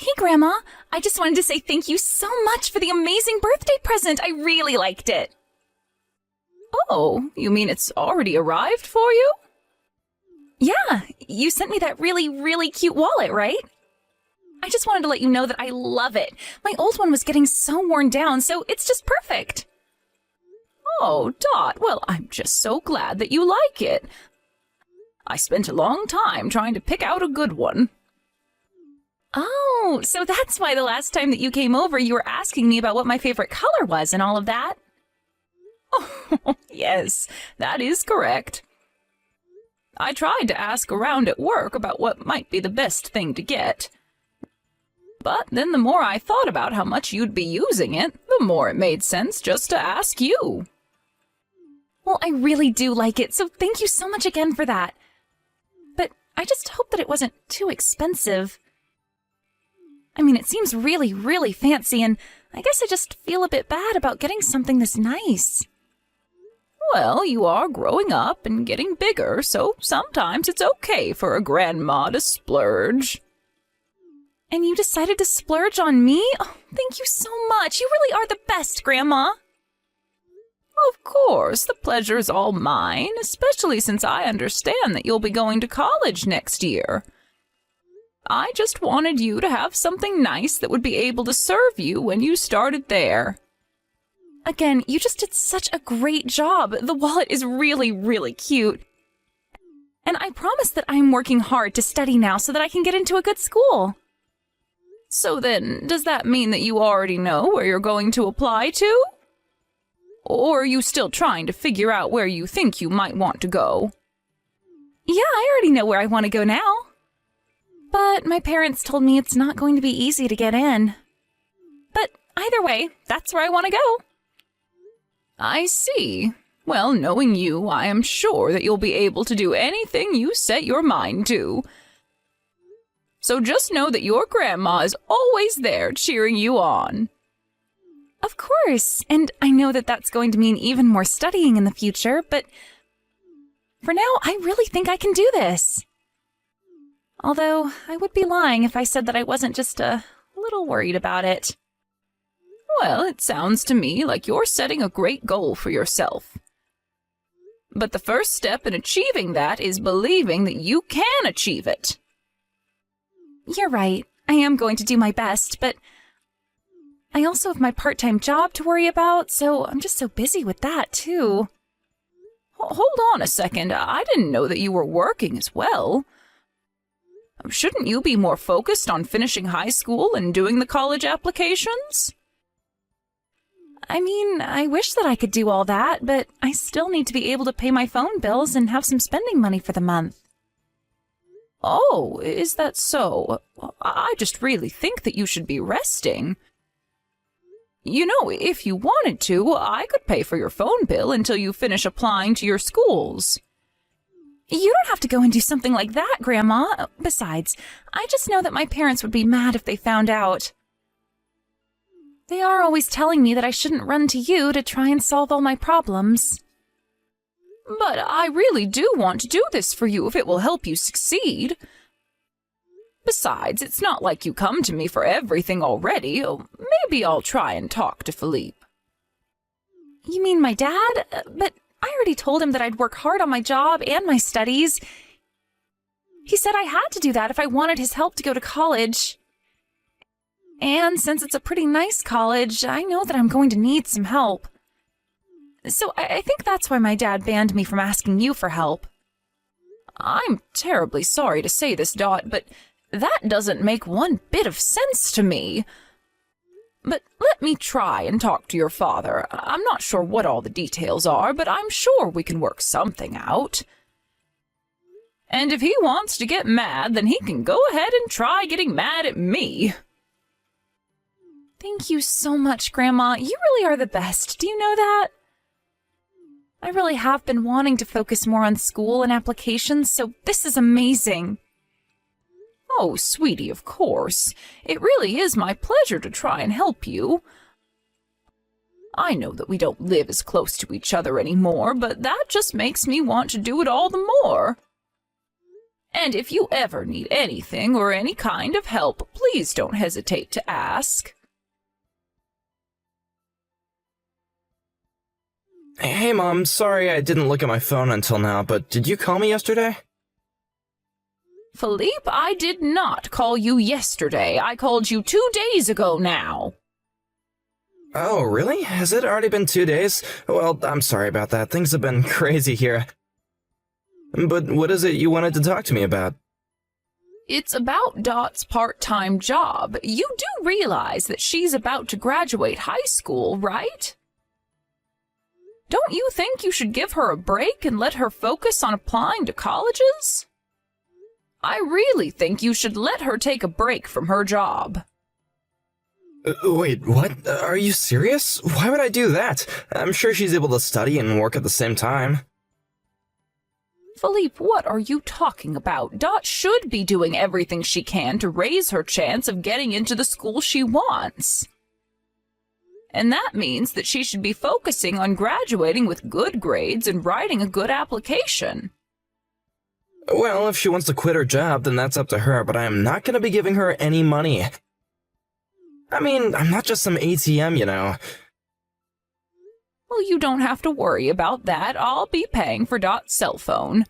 Hey, Grandma. I just wanted to say thank you so much for the amazing birthday present. I really liked it. Oh, you mean it's already arrived for you? Yeah, you sent me that really, really cute wallet, right? I just wanted to let you know that I love it. My old one was getting so worn down, so it's just perfect. Oh, Dot, well, I'm just so glad that you like it. I spent a long time trying to pick out a good one. Oh, so that's why the last time that you came over, you were asking me about what my favorite color was and all of that? Oh, yes, that is correct. I tried to ask around at work about what might be the best thing to get. But then the more I thought about how much you'd be using it, the more it made sense just to ask you. Well, I really do like it, so thank you so much again for that. But I just hope that it wasn't too expensive. I mean, it seems really, really fancy, and I guess I just feel a bit bad about getting something this nice. Well, you are growing up and getting bigger, so sometimes it's okay for a grandma to splurge. And you decided to splurge on me? Oh, thank you so much. You really are the best, Grandma. Of course, the pleasure's all mine, especially since I understand that you'll be going to college next year. I just wanted you to have something nice that would be able to serve you when you started there. Again, you just did such a great job. The wallet is really, really cute. And I promise that I'm working hard to study now so that I can get into a good school. So then, does that mean that you already know where you're going to apply to? Or are you still trying to figure out where you think you might want to go? Yeah, I already know where I want to go now. But my parents told me it's not going to be easy to get in. But either way, that's where I want to go. I see. Well, knowing you, I am sure that you'll be able to do anything you set your mind to. So just know that your grandma is always there cheering you on. Of course, and I know that that's going to mean even more studying in the future, but for now, I really think I can do this. Although, I would be lying if I said that I wasn't just a little worried about it. Well, it sounds to me like you're setting a great goal for yourself. But the first step in achieving that is believing that you can achieve it. You're right. I am going to do my best, but I also have my part-time job to worry about, so I'm just so busy with that, too. Hold on a second. I didn't know that you were working as well. Shouldn't you be more focused on finishing high school and doing the college applications? I mean, I wish that I could do all that, but I still need to be able to pay my phone bills and have some spending money for the month. Oh, is that so? I just really think that you should be resting. You know, if you wanted to, I could pay for your phone bill until you finish applying to your schools. You don't have to go and do something like that, Grandma. Besides, I just know that my parents would be mad if they found out. They are always telling me that I shouldn't run to you to try and solve all my problems. But I really do want to do this for you if it will help you succeed. Besides, it's not like you come to me for everything already. Maybe I'll try and talk to Philippe. You mean my dad? But I already told him that I'd work hard on my job and my studies. He said I had to do that if I wanted his help to go to college. And since it's a pretty nice college, I know that I'm going to need some help. So I think that's why my dad banned me from asking you for help. I'm terribly sorry to say this, Dot, but that doesn't make one bit of sense to me. But let me try and talk to your father. I'm not sure what all the details are, but I'm sure we can work something out. And if he wants to get mad, then he can go ahead and try getting mad at me. Thank you so much, Grandma. You really are the best. Do you know that? I really have been wanting to focus more on school and applications, so this is amazing. Oh, sweetie, of course. It really is my pleasure to try and help you. I know that we don't live as close to each other anymore, but that just makes me want to do it all the more. And if you ever need anything or any kind of help, please don't hesitate to ask. Hey, Mom, sorry I didn't look at my phone until now, but did you call me yesterday? Philippe, I did not call you yesterday. I called you 2 days ago now. Oh, really? Has it already been 2 days? Well, I'm sorry about that. Things have been crazy here. But what is it you wanted to talk to me about? It's about Dot's part-time job. You do realize that she's about to graduate high school, right? Don't you think you should give her a break and let her focus on applying to colleges? I really think you should let her take a break from her job. Wait, what? Are you serious? Why would I do that? I'm sure she's able to study and work at the same time. Philippe, what are you talking about? Dot should be doing everything she can to raise her chance of getting into the school she wants. And that means that she should be focusing on graduating with good grades and writing a good application. Well, if she wants to quit her job, then that's up to her, but I am not going to be giving her any money. I mean, I'm not just some ATM, you know. Well, you don't have to worry about that. I'll be paying for Dot's cell phone.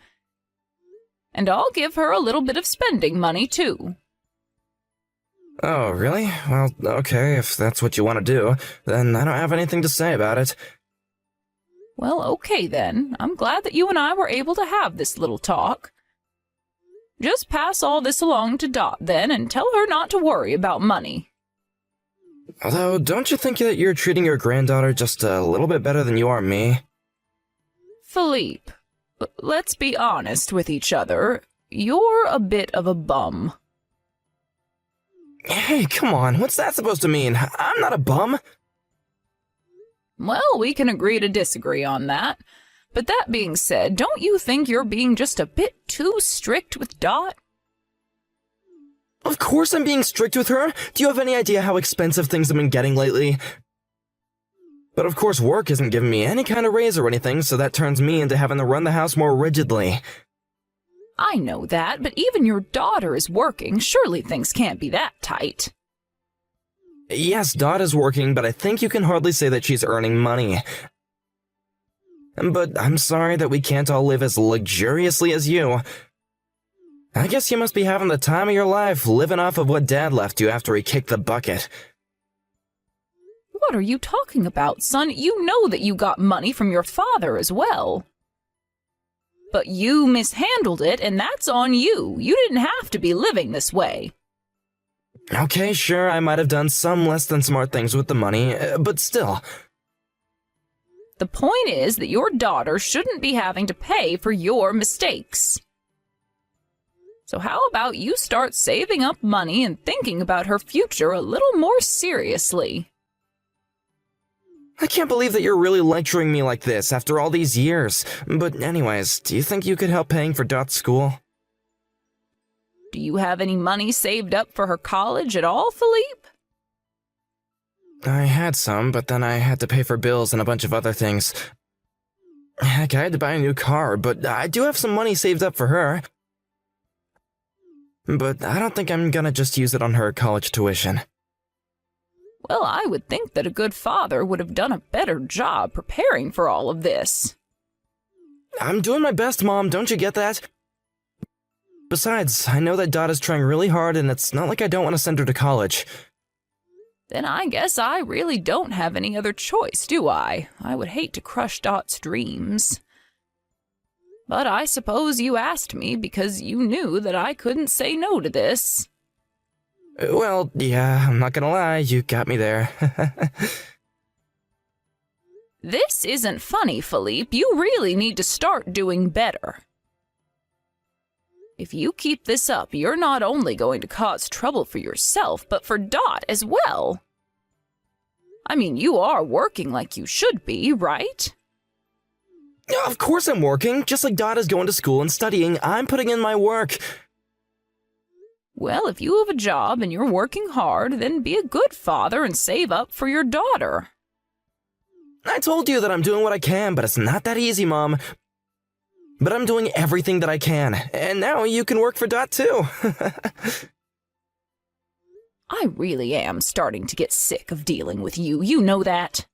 And I'll give her a little bit of spending money, too. Oh, really? Well, okay, if that's what you want to do, then I don't have anything to say about it. Well, okay then. I'm glad that you and I were able to have this little talk. Just pass all this along to Dot then and tell her not to worry about money. Although, don't you think that you're treating your granddaughter just a little bit better than you are me? Philippe, let's be honest with each other. You're a bit of a bum. Hey, come on, what's that supposed to mean? I'm not a bum. Well, we can agree to disagree on that. But that being said, don't you think you're being just a bit too strict with Dot? Of course I'm being strict with her. Do you have any idea how expensive things have been getting lately? But of course work isn't giving me any kind of raise or anything, so that turns me into having to run the house more rigidly. I know that, but even your daughter is working. Surely things can't be that tight. Yes, Dot is working, but I think you can hardly say that she's earning money. But I'm sorry that we can't all live as luxuriously as you. I guess you must be having the time of your life living off of what Dad left you after he kicked the bucket. What are you talking about, son? You know that you got money from your father as well. But you mishandled it, and that's on you. You didn't have to be living this way. Okay, sure, I might have done some less than smart things with the money, but still. The point is that your daughter shouldn't be having to pay for your mistakes. So how about you start saving up money and thinking about her future a little more seriously? I can't believe that you're really lecturing me like this after all these years. But anyways, do you think you could help paying for Dot's school? Do you have any money saved up for her college at all, Philippe? I had some, but then I had to pay for bills and a bunch of other things. Heck, I had to buy a new car, but I do have some money saved up for her. But I don't think I'm gonna just use it on her college tuition. Well, I would think that a good father would have done a better job preparing for all of this. I'm doing my best, Mom, don't you get that? Besides, I know that Dot is trying really hard, and it's not like I don't want to send her to college. Then I guess I really don't have any other choice, do I? I would hate to crush Dot's dreams. But I suppose you asked me because you knew that I couldn't say no to this. Well, yeah, I'm not gonna lie, you got me there. This isn't funny, Philippe. You really need to start doing better. If you keep this up, you're not only going to cause trouble for yourself, but for Dot as well. I mean, you are working like you should be, right? Of course I'm working. Just like Dot is going to school and studying, I'm putting in my work. Well, if you have a job and you're working hard, then be a good father and save up for your daughter. I told you that I'm doing what I can, but it's not that easy, Mom. But I'm doing everything that I can, and now you can work for Dot too. I really am starting to get sick of dealing with you, you know that.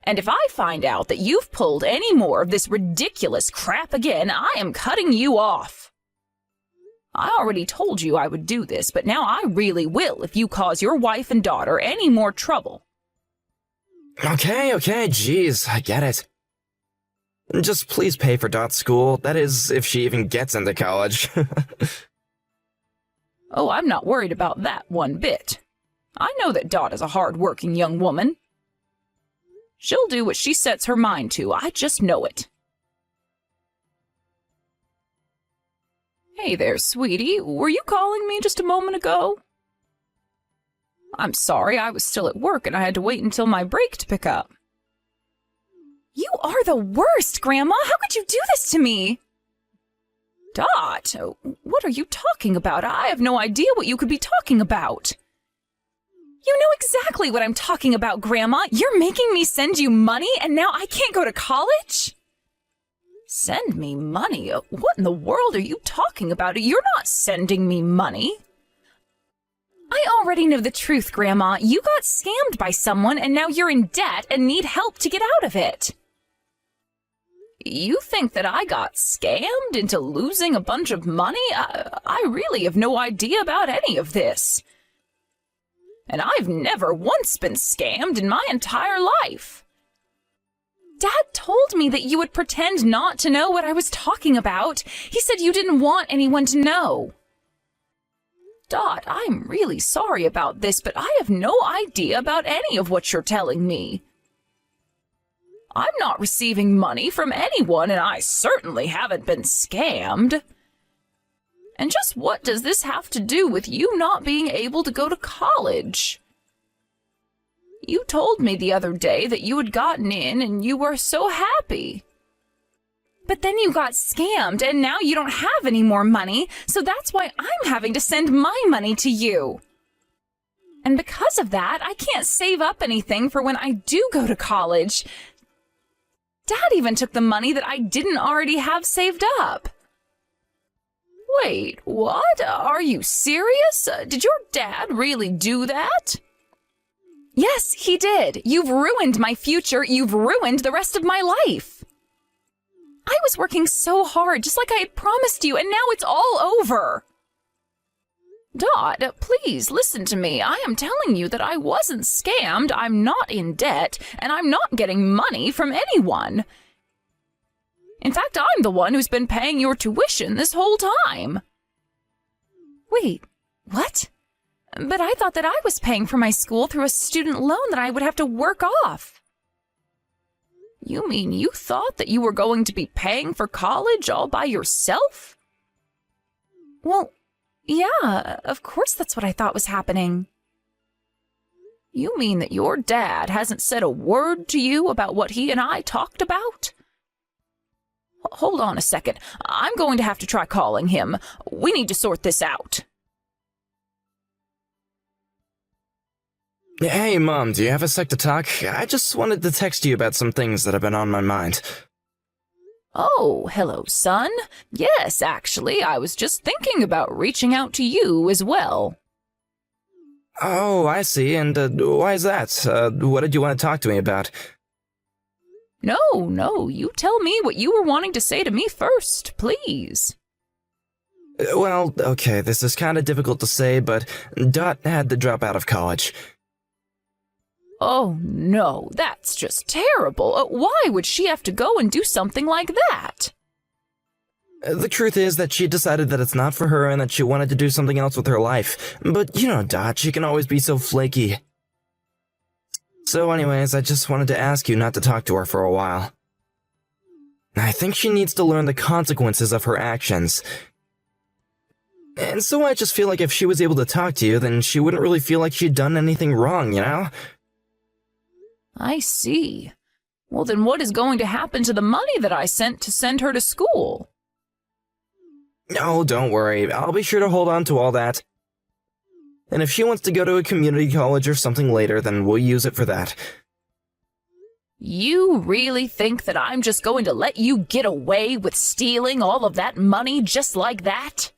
And if I find out that you've pulled any more of this ridiculous crap again, I am cutting you off. I already told you I would do this, but now I really will if you cause your wife and daughter any more trouble. Okay, geez, I get it. Just please pay for Dot's school. That is, if she even gets into college. Oh, I'm not worried about that one bit. I know that Dot is a hard-working young woman. She'll do what she sets her mind to, I just know it. Hey there, sweetie. Were you calling me just a moment ago? I'm sorry, I was still at work and I had to wait until my break to pick up. You are the worst, Grandma! How could you do this to me? Dot, what are you talking about? I have no idea what you could be talking about. You know exactly what I'm talking about, Grandma. You're making me send you money, and now I can't go to college? Send me money? What in the world are you talking about? You're not sending me money. I already know the truth, Grandma. You got scammed by someone, and now you're in debt and need help to get out of it. You think that I got scammed into losing a bunch of money? I really have no idea about any of this. And I've never once been scammed in my entire life. Dad told me that you would pretend not to know what I was talking about. He said you didn't want anyone to know. Dot, I'm really sorry about this, but I have no idea about any of what you're telling me. I'm not receiving money from anyone, and I certainly haven't been scammed. And just what does this have to do with you not being able to go to college? You told me the other day that you had gotten in and you were so happy. But then you got scammed, and now you don't have any more money, so that's why I'm having to send my money to you. And because of that, I can't save up anything for when I do go to college. Dad even took the money that I didn't already have saved up. Wait, what? Are you serious? Did your dad really do that? Yes, he did. You've ruined my future. You've ruined the rest of my life. I was working so hard, just like I had promised you, and now it's all over. Dot, please listen to me. I am telling you that I wasn't scammed, I'm not in debt, and I'm not getting money from anyone. In fact, I'm the one who's been paying your tuition this whole time. Wait, what? But I thought that I was paying for my school through a student loan that I would have to work off. You mean you thought that you were going to be paying for college all by yourself? Well, yeah, of course that's what I thought was happening. You mean that your dad hasn't said a word to you about what he and I talked about? Hold on a second. I'm going to have to try calling him. We need to sort this out. Hey, Mom, do you have a sec to talk? I just wanted to text you about some things that have been on my mind. Oh, hello, son. Yes, actually, I was just thinking about reaching out to you as well. Oh, I see, and why is that? What did you want to talk to me about? No, you tell me what you were wanting to say to me first, please. Well, okay, this is kind of difficult to say, but Dot had to drop out of college. Oh, no, that's just terrible. Why would she have to go and do something like that? The truth is that she decided that it's not for her and that she wanted to do something else with her life. But you know Dot, she can always be so flaky. So anyways, I just wanted to ask you not to talk to her for a while. I think she needs to learn the consequences of her actions. And so I just feel like if she was able to talk to you, then she wouldn't really feel like she'd done anything wrong, you know? I see. Well, then what is going to happen to the money that I sent to send her to school? No, don't worry. I'll be sure to hold on to all that. And if she wants to go to a community college or something later, then we'll use it for that. You really think that I'm just going to let you get away with stealing all of that money just like that?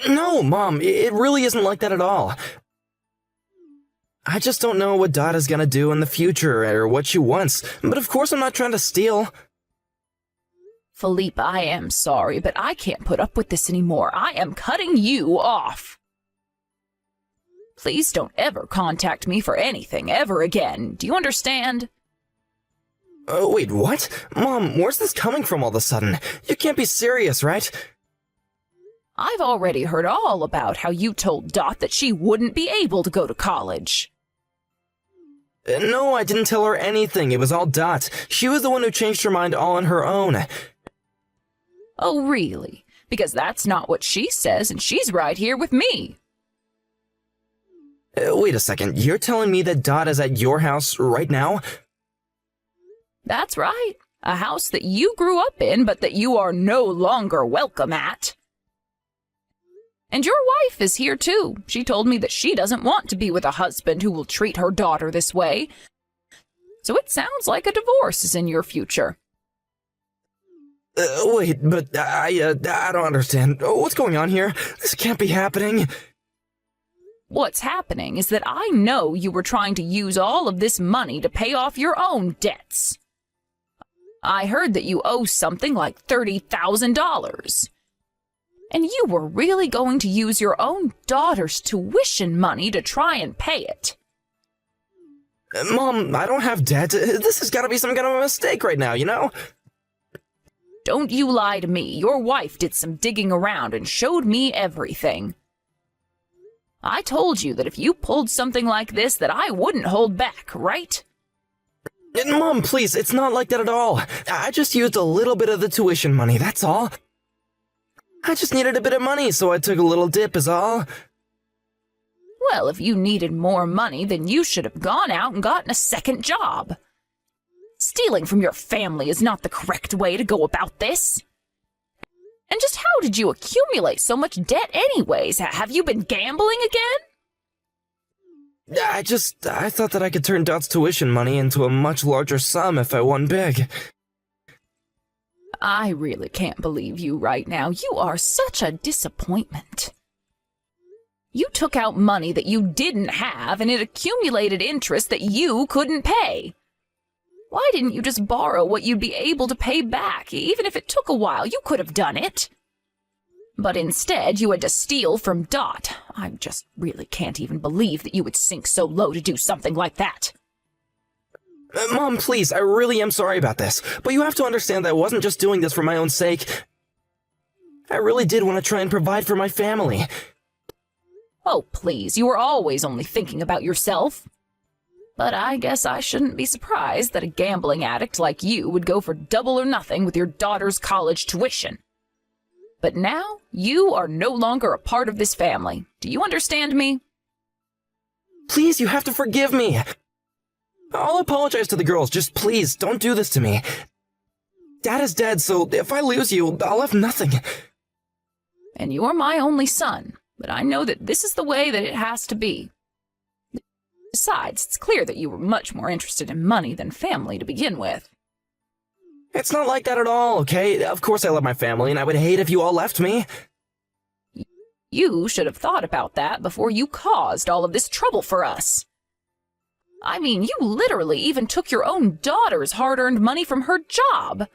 No, Mom, it really isn't like that at all. I just don't know what Dot is gonna do in the future or what she wants, but of course I'm not trying to steal. Philippe, I am sorry, but I can't put up with this anymore. I am cutting you off. Please don't ever contact me for anything ever again. Do you understand? Wait, what? Mom, where's this coming from all of a sudden? You can't be serious, right? I've already heard all about how you told Dot that she wouldn't be able to go to college. No, I didn't tell her anything. It was all Dot. She was the one who changed her mind all on her own. Oh, really? Because that's not what she says, and she's right here with me. Wait a second, you're telling me that Dot is at your house right now? That's right. A house that you grew up in, but that you are no longer welcome at. And your wife is here too. She told me that she doesn't want to be with a husband who will treat her daughter this way. So it sounds like a divorce is in your future. Wait, but I don't understand. What's going on here? This can't be happening. What's happening is that I know you were trying to use all of this money to pay off your own debts. I heard that you owe something like $30,000. And you were really going to use your own daughter's tuition money to try and pay it. Mom, I don't have debt. This has got to be some kind of a mistake right now, you know? Don't you lie to me. Your wife did some digging around and showed me everything. I told you that if you pulled something like this, that I wouldn't hold back, right? Mom, please, it's not like that at all. I just used a little bit of the tuition money, that's all. I just needed a bit of money, so I took a little dip is all. Well, if you needed more money, then you should have gone out and gotten a second job. Stealing from your family is not the correct way to go about this. And just how did you accumulate so much debt anyways? Have you been gambling again? I thought that I could turn Dot's tuition money into a much larger sum if I won big. I really can't believe you right now. You are such a disappointment. You took out money that you didn't have, and it accumulated interest that you couldn't pay. Why didn't you just borrow what you'd be able to pay back? Even if it took a while, you could have done it. But instead, you had to steal from Dot. I just really can't even believe that you would sink so low to do something like that. Mom, please, I really am sorry about this, but you have to understand that I wasn't just doing this for my own sake. I really did want to try and provide for my family. Oh, please, you were always only thinking about yourself. But I guess I shouldn't be surprised that a gambling addict like you would go for double or nothing with your daughter's college tuition. But now, you are no longer a part of this family. Do you understand me? Please, you have to forgive me. I'll apologize to the girls, just please, don't do this to me. Dad is dead, so if I lose you, I'll have nothing. And you're my only son, but I know that this is the way that it has to be. Besides, it's clear that you were much more interested in money than family to begin with. It's not like that at all, okay? Of course I love my family, and I would hate if you all left me. You should have thought about that before you caused all of this trouble for us. I mean, you literally even took your own daughter's hard-earned money from her job.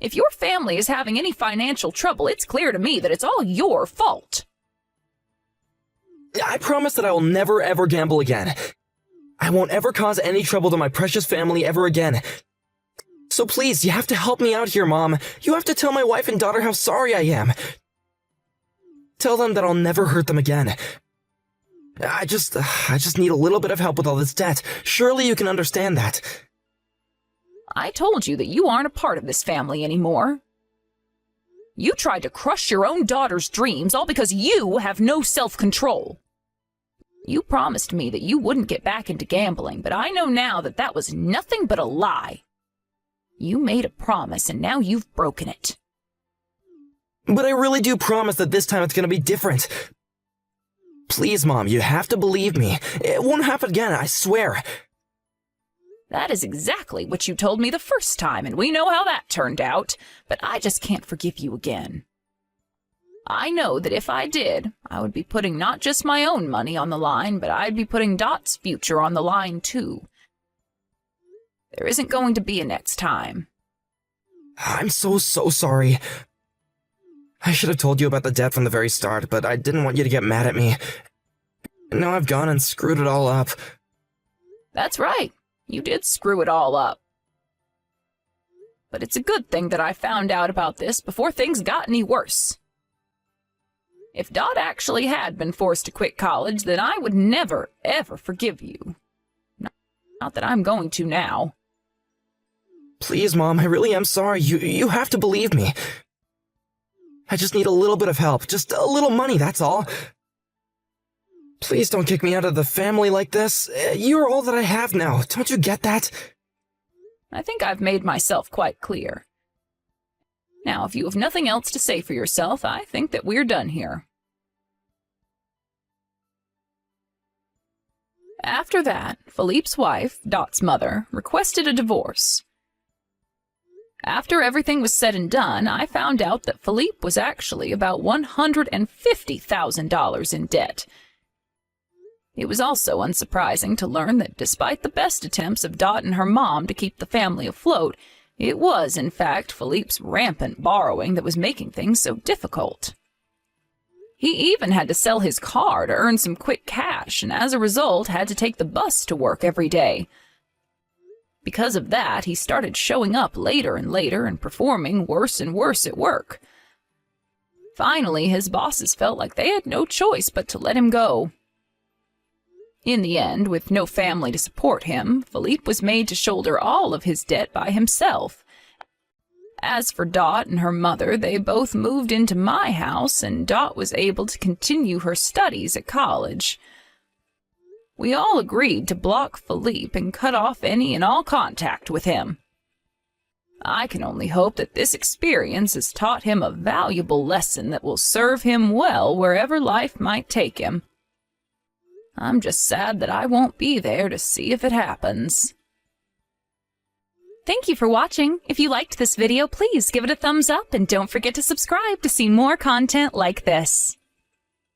If your family is having any financial trouble, it's clear to me that it's all your fault. I promise that I will never ever gamble again. I won't ever cause any trouble to my precious family ever again. So please, you have to help me out here, Mom. You have to tell my wife and daughter how sorry I am. Tell them that I'll never hurt them again. I just need a little bit of help with all this debt. Surely you can understand that. I told you that you aren't a part of this family anymore. You tried to crush your own daughter's dreams all because you have no self-control. You promised me that you wouldn't get back into gambling, but I know now that that was nothing but a lie. You made a promise, and now you've broken it. But I really do promise that this time it's gonna be different. Please, Mom, you have to believe me. It won't happen again, I swear. That is exactly what you told me the first time, and we know how that turned out, but I just can't forgive you again. I know that if I did, I would be putting not just my own money on the line, but I'd be putting Dot's future on the line too. There isn't going to be a next time. I'm so sorry. I should have told you about the debt from the very start, but I didn't want you to get mad at me. Now I've gone and screwed it all up. That's right. You did screw it all up. But it's a good thing that I found out about this before things got any worse. If Dot actually had been forced to quit college, then I would never, ever forgive you. Not that I'm going to now. Please, Mom, I really am sorry. You have to believe me. I just need a little bit of help. Just a little money, that's all. Please don't kick me out of the family like this. You're all that I have now. Don't you get that? I think I've made myself quite clear. Now, if you have nothing else to say for yourself, I think that we're done here. After that, Philippe's wife, Dot's mother, requested a divorce. After everything was said and done, I found out that Philippe was actually about $150,000 in debt. It was also unsurprising to learn that despite the best attempts of Dot and her mom to keep the family afloat, it was, in fact, Philippe's rampant borrowing that was making things so difficult. He even had to sell his car to earn some quick cash, and as a result had to take the bus to work every day. Because of that, he started showing up later and later and performing worse and worse at work. Finally, his bosses felt like they had no choice but to let him go. In the end, with no family to support him, Philippe was made to shoulder all of his debt by himself. As for Dot and her mother, they both moved into my house, and Dot was able to continue her studies at college. We all agreed to block Philippe and cut off any and all contact with him. I can only hope that this experience has taught him a valuable lesson that will serve him well wherever life might take him. I'm just sad that I won't be there to see if it happens. Thank you for watching. If you liked this video, please give it a thumbs up and don't forget to subscribe to see more content like this.